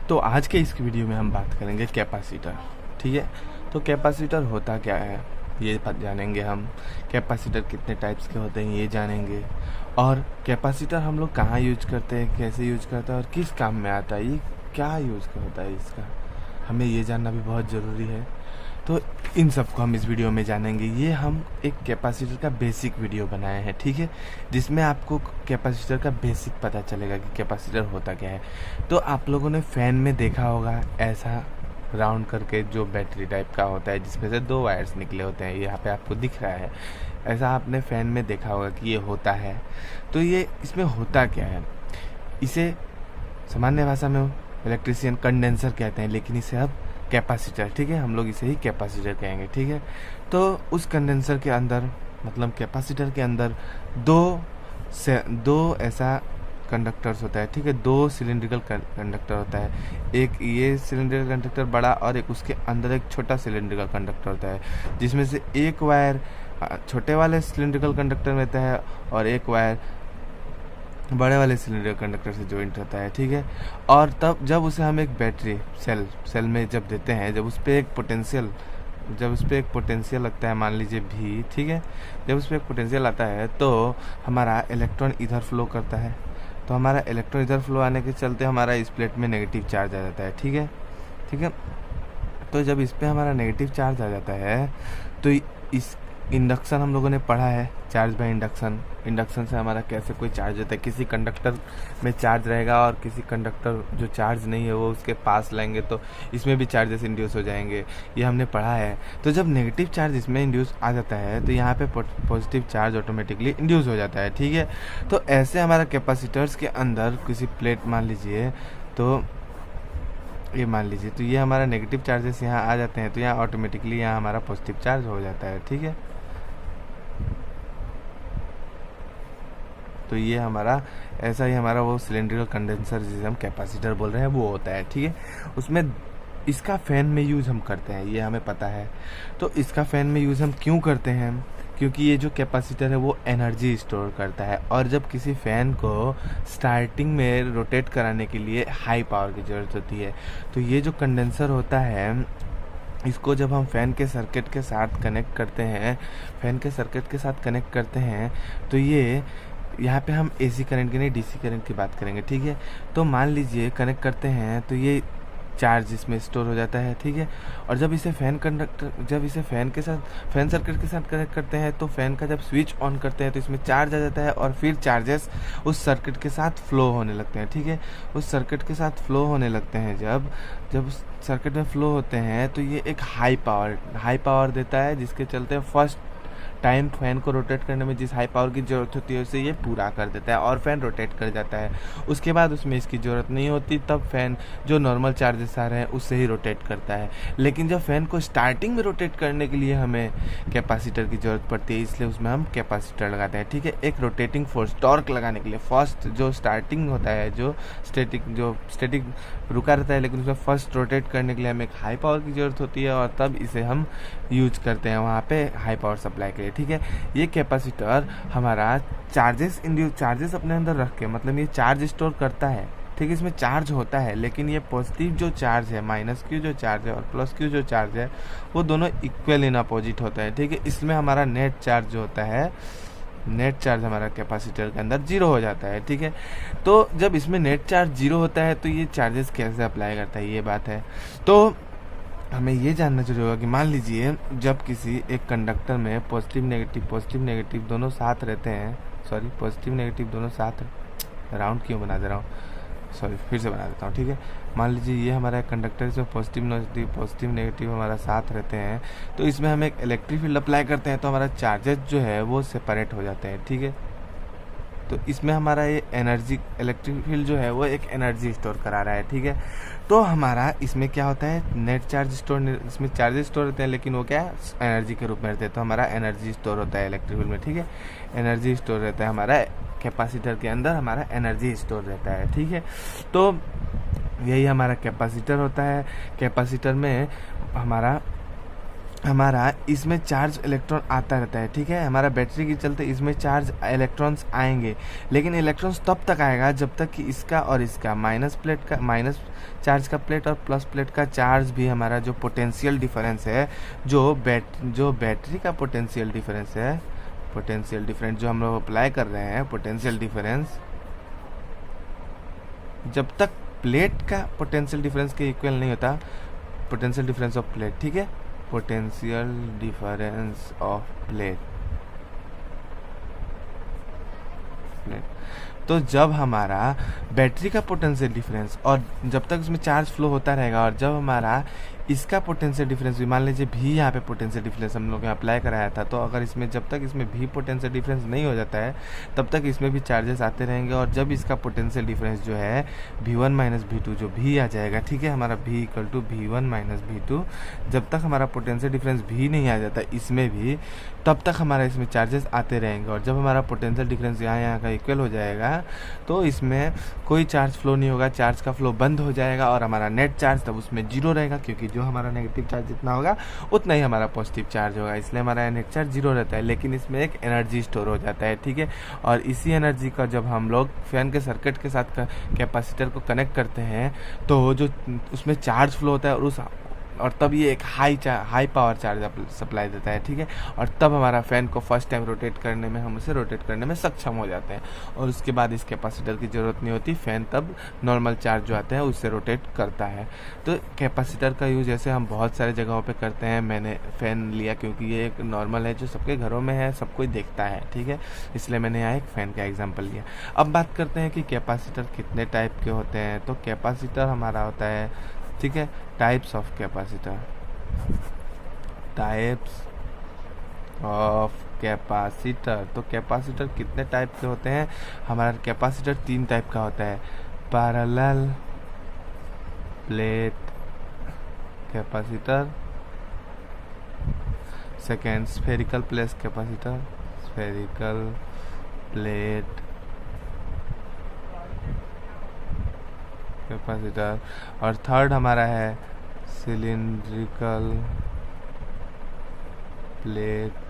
तो आज के इस वीडियो में हम बात करेंगे कैपेसिटर। ठीक है, तो कैपेसिटर होता क्या है ये जानेंगे हम। कैपेसिटर कितने टाइप्स के होते हैं ये जानेंगे, और कैपेसिटर हम लोग कहाँ यूज करते हैं, कैसे यूज करते हैं और किस काम में आता है, ये क्या यूज होता है इसका, हमें ये जानना भी बहुत ज़रूरी है। तो इन सबको हम इस वीडियो में जानेंगे। ये हम एक कैपेसिटर का बेसिक वीडियो बनाए हैं, ठीक है, जिसमें आपको कैपेसिटर का बेसिक पता चलेगा कि कैपेसिटर होता क्या है। तो आप लोगों ने फ़ैन में देखा होगा ऐसा राउंड करके जो बैटरी टाइप का होता है, जिसमें से दो वायर्स निकले होते हैं, यहाँ पे आपको दिख रहा है। ऐसा आपने फ़ैन में देखा होगा कि ये होता है। तो ये इसमें होता क्या है, इसे सामान्य भाषा में इलेक्ट्रिशियन कंडेंसर कहते हैं, लेकिन इसे अब कैपेसिटर, ठीक है, हम लोग इसे ही कैपेसिटर कहेंगे। ठीक है, तो उस कंडेंसर के अंदर मतलब कैपेसिटर के अंदर दो ऐसा कंडक्टर्स होता है, ठीक है, दो सिलिंड्रिकल कंडक्टर होता है। एक ये सिलिंड्रिकल कंडक्टर बड़ा और एक उसके अंदर एक छोटा सिलिंड्रिकल कंडक्टर होता है, जिसमें से एक वायर छोटे वाले सिलिंड्रिकल कंडक्टर में होता है और एक वायर बड़े वाले सिलेंडर कंडक्टर से जॉइंट होता है। ठीक है, और तब जब उसे हम एक बैटरी सेल में जब देते हैं, जब उस पर एक पोटेंशियल लगता है, मान लीजिए भी, ठीक है, जब उस पर एक पोटेंशियल आता है तो हमारा इलेक्ट्रॉन इधर फ्लो करता है। तो हमारा इलेक्ट्रॉन इधर फ्लो आने के चलते हमारा इस प्लेट में नेगेटिव चार्ज आ जाता है। ठीक है, ठीक है, तो जब इस पर हमारा नेगेटिव चार्ज आ जाता है तो इस इंडक्शन हम लोगों ने पढ़ा है, चार्ज बाय इंडक्शन। इंडक्शन से हमारा कैसे कोई चार्ज होता है, किसी कंडक्टर में चार्ज रहेगा और किसी कंडक्टर जो चार्ज नहीं है वो उसके पास लाएंगे तो इसमें भी चार्जेस इंड्यूस हो जाएंगे, ये हमने पढ़ा है। तो जब नेगेटिव चार्ज इसमें इंड्यूस आ जाता है तो यहाँ पे पॉजिटिव चार्ज ऑटोमेटिकली इंड्यूस हो जाता है। ठीक है, तो ऐसे हमारा कैपेसिटर्स के अंदर किसी प्लेट मान लीजिए, तो ये मान लीजिए, तो ये हमारा नेगेटिव चार्जेस यहाँ आ जाते हैं, तो यहाँ ऑटोमेटिकली यहाँ हमारा पॉजिटिव चार्ज हो जाता है। ठीक है, तो ये हमारा ऐसा ही हमारा वो सिलेंड्रिकल कंडेंसर जिसे हम कैपेसिटर बोल रहे हैं वो होता है। ठीक है, उसमें इसका फ़ैन में यूज़ हम करते हैं, ये हमें पता है। तो इसका फ़ैन में यूज़ हम क्यों करते हैं, क्योंकि ये जो कैपेसिटर है वो एनर्जी स्टोर करता है, और जब किसी फ़ैन को स्टार्टिंग में रोटेट कराने के लिए हाई पावर की ज़रूरत होती है, तो ये जो कंडेंसर होता है इसको जब हम फ़ैन के सर्किट के साथ कनेक्ट करते हैं, तो ये यहाँ पे हम एसी करंट की नहीं डीसी करंट की बात करेंगे। ठीक है, तो मान लीजिए कनेक्ट करते हैं तो ये चार्ज इसमें स्टोर हो जाता है। ठीक है, और जब इसे फ़ैन सर्किट के साथ कनेक्ट करते हैं तो फ़ैन का जब स्विच ऑन करते हैं तो इसमें चार्ज आ जाता है और फिर चार्जेस उस सर्किट के साथ फ्लो होने लगते हैं। ठीक है, उस सर्किट के साथ फ्लो होने लगते हैं, जब सर्किट में फ्लो होते हैं तो ये एक हाई पावर देता है, जिसके चलते फर्स्ट टाइम फ़ैन को रोटेट करने में जिस हाई पावर की ज़रूरत होती है उसे ये पूरा कर देता है और फ़ैन रोटेट कर जाता है। उसके बाद उसमें इसकी ज़रूरत नहीं होती, तब फ़ैन जो नॉर्मल चार्जेस आ रहे हैं उससे ही रोटेट करता है। लेकिन जब फ़ैन को स्टार्टिंग में रोटेट करने के लिए हमें कैपेसिटर की ज़रूरत पड़ती है, इसलिए उसमें हम कैपेसिटर लगाते हैं। ठीक है, एक रोटेटिंग फोर्स टॉर्क लगाने के लिए फर्स्ट जो स्टार्टिंग होता है, जो स्टैटिक रुका रहता है, लेकिन उसमें फर्स्ट रोटेट करने के लिए हमें एक हाई पावर की ज़रूरत होती है और तब इसे हम यूज करते हैं वहाँ पे हाई पावर सप्लाई के लिए। ठीक है, ये कैपेसिटर हमारा चार्जेस अपने अंदर रख के, मतलब ये चार्ज स्टोर करता है। ठीक है, इसमें चार्ज होता है, लेकिन ये पॉजिटिव जो चार्ज है, माइनस क्यू जो चार्ज है और प्लस क्यू जो चार्ज है, वो दोनों इक्वल इन अपोजिट होता है। ठीक है, इसमें हमारा नेट चार्ज जो होता है, नेट चार्ज हमारा कैपेसिटर के अंदर 0 हो जाता है। ठीक है, तो जब इसमें नेट चार्ज 0 होता है तो ये चार्जेस कैसे अप्लाई करता है, ये बात है। तो हमें ये जानना जरूरी होगा कि मान लीजिए जब किसी एक कंडक्टर में पॉजिटिव नेगेटिव दोनों साथ रहते हैं, सॉरी पॉजिटिव नेगेटिव दोनों साथ, राउंड क्यों बना दे रहा हूँ, सॉरी फिर से बना देता हूँ। ठीक है, मान लीजिए ये हमारा कंडक्टर, इसमें पॉजिटिव नेगेटिव हमारा साथ रहते हैं, तो इसमें हम एक इलेक्ट्रिक फील्ड अप्लाई करते हैं तो हमारा चार्जेस जो है वो सेपरेट हो जाते हैं। ठीक है, तो इसमें हमारा ये इलेक्ट्रिक फील्ड जो है वो एक एनर्जी स्टोर करा रहा है। ठीक है, तो हमारा इसमें क्या होता है, नेट चार्ज स्टोर, इसमें चार्जेस स्टोर होते हैं लेकिन वो क्या है एनर्जी के रूप में रहते हैं, तो हमारा एनर्जी स्टोर होता है इलेक्ट्रिक फील्ड में। ठीक है, एनर्जी स्टोर रहता है हमारा कैपेसिटर के अंदर, हमारा एनर्जी स्टोर रहता है। ठीक है, तो यही हमारा कैपेसिटर होता है। कैपेसिटर में हमारा हमारा इसमें चार्ज इलेक्ट्रॉन आता रहता है, ठीक है। हमारा बैटरी के चलते इसमें चार्ज इलेक्ट्रॉन्स आएंगे, लेकिन इलेक्ट्रॉन्स तब तक आएगा जब तक कि इसका और इसका माइनस चार्ज का प्लेट और प्लस प्लेट का चार्ज भी हमारा जो पोटेंशियल डिफरेंस है, जो बैटरी का पोटेंशियल डिफरेंस जो हम लोग अप्लाई कर रहे हैं, पोटेंशियल डिफरेंस जब तक प्लेट का पोटेंशियल डिफरेंस के इक्वल नहीं होता, पोटेंशियल डिफरेंस ऑफ प्लेट, ठीक है, पोटेंशियल डिफरेंस ऑफ प्लेट। तो जब हमारा बैटरी का पोटेंशियल डिफरेंस और जब तक उसमें चार्ज फ्लो होता रहेगा, और जब हमारा इसका पोटेंशियल डिफरेंस भी, मान लीजिए भी यहाँ पे पोटेंशियल डिफरेंस हम लोग अप्लाई कराया था, तो अगर इसमें जब तक इसमें भी पोटेंशियल डिफरेंस नहीं हो जाता है तब तक इसमें भी चार्जेस आते रहेंगे। और जब इसका पोटेंशियल डिफरेंस जो है V1 माइनस V2 जो भी आ जाएगा, ठीक है, हमारा V equal to V1 minus V2, जब तक हमारा पोटेंशियल डिफरेंस भी नहीं आ जाता इसमें भी, तब तक हमारा इसमें चार्जेस आते रहेंगे। और जब हमारा पोटेंशियल डिफरेंस यहाँ का इक्वल हो जाएगा तो इसमें कोई चार्ज फ्लो नहीं होगा, चार्ज का फ्लो बंद हो जाएगा और हमारा नेट चार्ज तब उसमें जीरो रहेगा, क्योंकि जो हमारा नेगेटिव चार्ज जितना होगा उतना ही हमारा पॉजिटिव चार्ज होगा, इसलिए हमारा नेट चार्ज जीरो रहता है। लेकिन इसमें एक एनर्जी स्टोर हो जाता है, ठीक है। और इसी एनर्जी का जब हम लोग फैन के सर्किट के साथ कैपेसिटर को कनेक्ट करते हैं तो जो उसमें चार्ज फ्लो होता है और तब ये एक हाई पावर चार्ज सप्लाई देता है, ठीक है। और तब हमारा फ़ैन को फर्स्ट टाइम हम उसे रोटेट करने में सक्षम हो जाते हैं, और उसके बाद इस कैपेसिटर की ज़रूरत नहीं होती, फ़ैन तब नॉर्मल चार्ज जो आता है उससे रोटेट करता है। तो कैपेसिटर का यूज़ जैसे हम बहुत सारे जगहों पे करते हैं, मैंने फ़ैन लिया क्योंकि ये एक नॉर्मल है जो सबके घरों में है, सब कोई देखता है, ठीक है, इसलिए मैंने यहाँ एक फ़ैन का एग्जाम्पल लिया। अब बात करते हैं कि कैपेसिटर कितने टाइप के होते हैं। तो कैपेसिटर हमारा होता है, ठीक है, टाइप्स ऑफ कैपेसिटर तो कैपेसिटर कितने टाइप के होते हैं। हमारा कैपेसिटर 3 टाइप का होता है, parallel plate capacitor, second spherical plate capacitor, spherical plate capacitor, और थर्ड हमारा है सिलिंड्रिकल प्लेट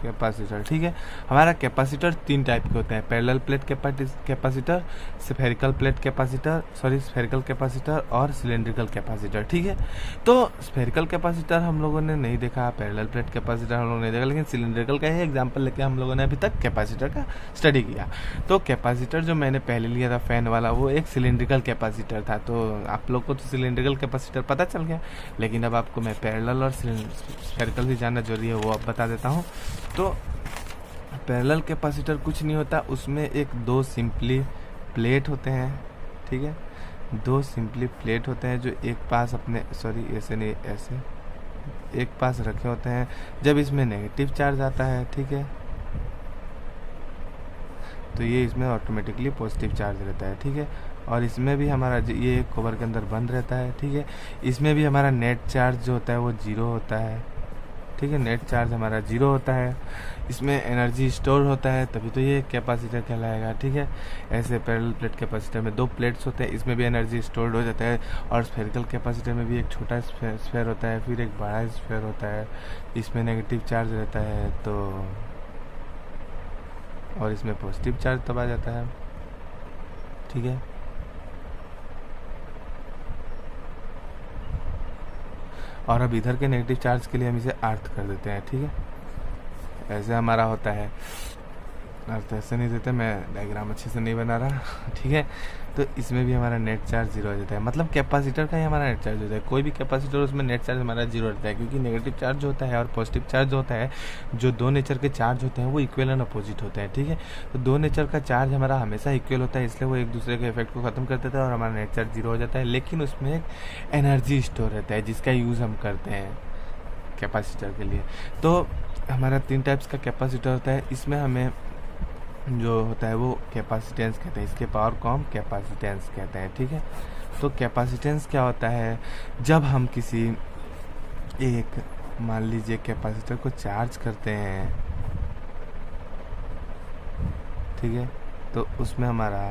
कैपेसिटर, ठीक है। हमारा कैपेसिटर 3 टाइप के होते हैं, parallel plate capacitor, spherical capacitor और सिलिंड्रिकल कैपेसिटर, ठीक है। तो स्फेरिकल कैपेसिटर हम लोगों ने नहीं देखा, पैरेलल प्लेट कैपेसिटर हम लोगों ने देखा, लेकिन सिलिंड्रिकल का ही एग्जांपल लेके हम लोगों ने अभी तक कैपेसिटर का स्टडी किया। तो कैपेसिटर जो मैंने पहले लिया था फैन वाला, वो एक सिलिंड्रिकल कैपेसिटर था। तो आप लोग को तो सिलिंड्रिकल कैपेसिटर पता चल गया, लेकिन अब आपको मैं पैरेलल और स्फेरिकल भी जानना जरूरी है, वो अब बता देता हूँ। तो पैरेलल कैपेसिटर कुछ नहीं होता, उसमें एक 2 सिंपली प्लेट होते हैं, ठीक है, 2 सिंपली प्लेट होते हैं जो एक पास ऐसे एक पास रखे होते हैं। जब इसमें नेगेटिव चार्ज आता है, ठीक है, तो ये इसमें ऑटोमेटिकली पॉजिटिव चार्ज रहता है, ठीक है। और इसमें भी हमारा ये एक कवर के अंदर बंद रहता है, ठीक है। इसमें भी हमारा नेट चार्ज जो होता है वो 0 होता है, ठीक है, नेट चार्ज हमारा 0 होता है। इसमें एनर्जी स्टोर होता है, तभी तो ये कैपेसिटर कहलाएगा, ठीक है। ऐसे पैरेलल प्लेट कैपेसिटर में 2 प्लेट्स होते हैं, इसमें भी एनर्जी स्टोर्ड हो जाता है। और स्फेरिकल कैपेसिटर में भी एक छोटा स्फेयर होता है, फिर एक बड़ा स्फेयर होता है, इसमें नेगेटिव चार्ज रहता है, तो और इसमें पॉजिटिव चार्ज तब आ जाता है, ठीक है। और अब इधर के नेगेटिव चार्ज के लिए हम इसे अर्थ कर देते हैं, ठीक है। ऐसे हमारा होता है, अर्थ ऐसे नहीं देते, मैं डायग्राम अच्छे से नहीं बना रहा, ठीक है। तो इसमें भी हमारा नेट चार्ज 0 हो जाता है, मतलब कैपेसिटर का ही हमारा नेट चार्ज होता है। कोई भी कैपेसिटर उसमें नेट चार्ज हमारा 0 रहता है, क्योंकि नेगेटिव चार्ज होता है और पॉजिटिव चार्ज होता है, जो 2 नेचर के चार्ज होते हैं वो इक्वल एंड अपोजिट होते हैं, ठीक है। तो 2 नेचर का चार्ज हमारा हमेशा इक्वल होता है, इसलिए वो एक दूसरे के इफेक्ट को खत्म कर देता है और हमारा नेट चार्ज 0 हो जाता है। लेकिन उसमें एक एनर्जी स्टोर रहता है जिसका यूज़ हम करते हैं कैपेसिटर के लिए। तो हमारा 3 टाइप्स का कैपेसिटर होता है, इसमें हमें जो होता है वो कैपेसिटेंस कहते हैं, इसके पावर को हम कैपेसिटेंस कहते हैं, ठीक है। तो कैपेसिटेंस क्या होता है, जब हम किसी एक मान लीजिए कैपेसिटर को चार्ज करते हैं, ठीक है, तो उसमें हमारा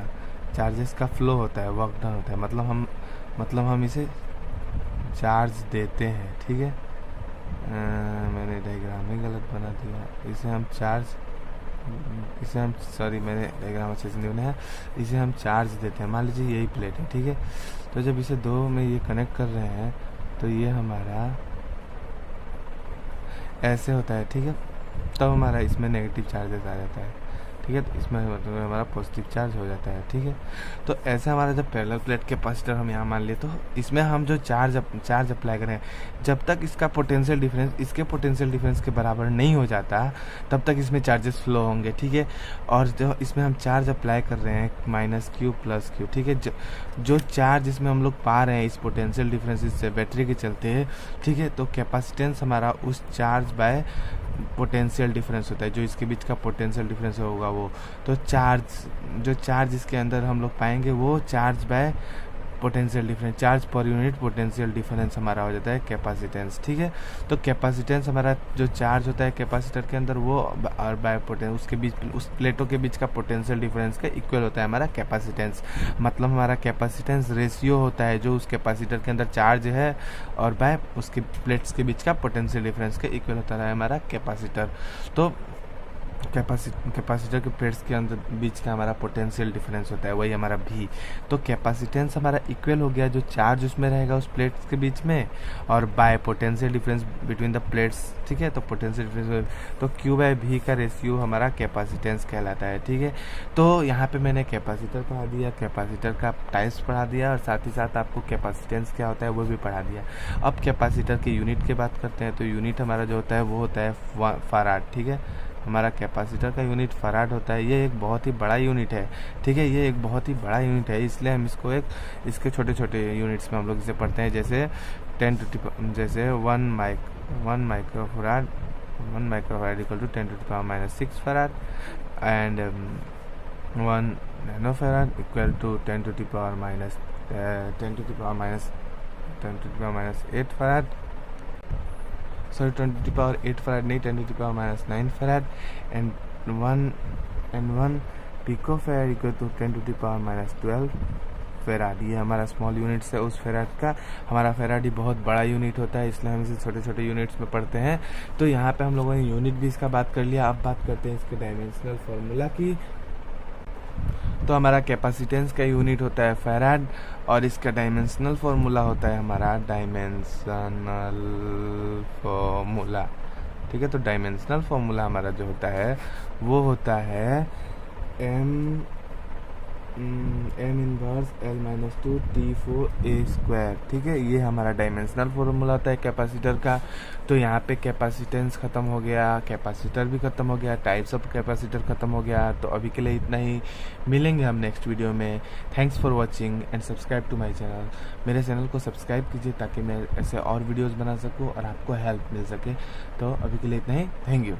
चार्जेस का फ्लो होता है, वर्क डन होता है, मतलब हम इसे चार्ज देते हैं, ठीक है। मैंने डायग्राम ही गलत बना दिया। मैंने डायग्राम अच्छे से नहीं बनाया। इसे हम चार्ज देते हैं, मान लीजिए यही प्लेट है, ठीक है। तो जब इसे दो में ये कनेक्ट कर रहे हैं तो ये हमारा ऐसे होता है, ठीक है। तब हमारा इसमें नेगेटिव चार्जेस आ जाता है, ठीक है। तो इसमें मतलब हमारा पॉजिटिव चार्ज हो जाता है, ठीक है। तो ऐसा हमारा जब पैरेलल प्लेट कैपेसिटर हम यहाँ मान लिए, तो इसमें हम जो चार्ज अप्लाई करें, जब तक इसका पोटेंशियल डिफरेंस इसके पोटेंशियल डिफरेंस के बराबर नहीं हो जाता तब तक इसमें चार्जेस फ्लो होंगे, ठीक है। और जो इसमें हम चार्ज अप्लाई कर रहे हैं -Q + Q, ठीक है। जो चार्ज इसमें हम लोग पा रहे हैं इस पोटेंशियल डिफरेंस से बैटरी के चलते, ठीक है। तो कैपेसिटेंस हमारा उस चार्ज बाय पोटेंशियल डिफरेंस होता है, जो इसके बीच का पोटेंशियल डिफरेंस होगा वो। तो जो चार्ज इसके अंदर हम लोग पाएंगे वो charge by potential difference, charge per unit potential difference हमारा हो जाता है कैपेसिटेंस, ठीक है। तो कैपेसिटेंस हमारा जो चार्ज होता है कैपेसिटर के अंदर वो और बाय पोटेंशियल उसके बीच उस प्लेटों के बीच का पोटेंशियल डिफरेंस का इक्वल होता है हमारा कैपेसिटेंस। मतलब हमारा कैपेसिटेंस रेशियो होता है जो उस कैपेसिटर के अंदर चार्ज है और बाय उसके प्लेट्स के बीच का पोटेंशियल डिफरेंस का इक्वल होता है हमारा कैपेसिटर। तो कैपेसिटर के प्लेट्स के अंदर बीच का हमारा पोटेंशियल डिफरेंस होता है, वही हमारा V। तो कैपेसिटेंस हमारा इक्वल हो गया जो चार्ज उसमें रहेगा उस प्लेट्स के बीच में और bye potential difference between the plates, ठीक है। तो पोटेंशियल डिफरेंस, तो Q/V का रेशियो हमारा कैपेसिटेंस कहलाता है, ठीक है। तो यहाँ पे मैंने कैपेसिटर पढ़ा दिया, कैपेसिटर का टाइप्स पढ़ा दिया और साथ ही साथ आपको कैपेसिटेंस क्या होता है वो भी पढ़ा दिया। अब कैपेसिटर की यूनिट की बात करते हैं। तो यूनिट हमारा जो होता है वो होता है फराड, ठीक है। हमारा कैपेसिटर का यूनिट फराड होता है। ये एक बहुत ही बड़ा यूनिट है, ठीक है। ये एक बहुत ही बड़ा यूनिट है, इसलिए हम इसको इसके छोटे छोटे यूनिट्स में हम लोग इसे पढ़ते हैं। जैसे 1 microfarad equal to 10⁻⁶ farad and 1 nanofarad equal to 10⁻8 farad. Sorry 10⁸ farad नहीं, 10⁻9 farad and 1 picofarad equal to 10⁻12 farad. ये हमारा स्मॉल यूनिट्स है उस फराड का। हमारा फराड ही बहुत बड़ा यूनिट होता है, इसलिए हम इसे छोटे छोटे यूनिट्स में पढ़ते हैं। तो यहाँ पे हम लोगों ने यूनिट भी इसका बात कर लिया। अब बात करते हैं इसके डायमेंशनल फार्मूला की। तो हमारा कैपेसिटेंस का यूनिट होता है फैराड और इसका डायमेंशनल फार्मूला होता है हमारा डायमेंशनल फार्मूला, ठीक है। तो डायमेंशनल फार्मूला हमारा जो होता है वो होता है m इनवर्स L-2 T4a², ठीक है। ये हमारा डायमेंशनल फार्मूला होता है कैपेसिटर का। तो यहाँ पे कैपेसिटेंस खत्म हो गया, कैपेसिटर भी खत्म हो गया, टाइप्स ऑफ कैपेसिटर खत्म हो गया। तो अभी के लिए इतना ही, मिलेंगे हम नेक्स्ट वीडियो में। Thanks for watching and subscribe to my channel. मेरे चैनल को सब्सक्राइब कीजिए ताकि मैं ऐसे और वीडियोज़ बना सकूँ और आपको हेल्प मिल सके। तो अभी के लिए इतना ही, थैंक यू।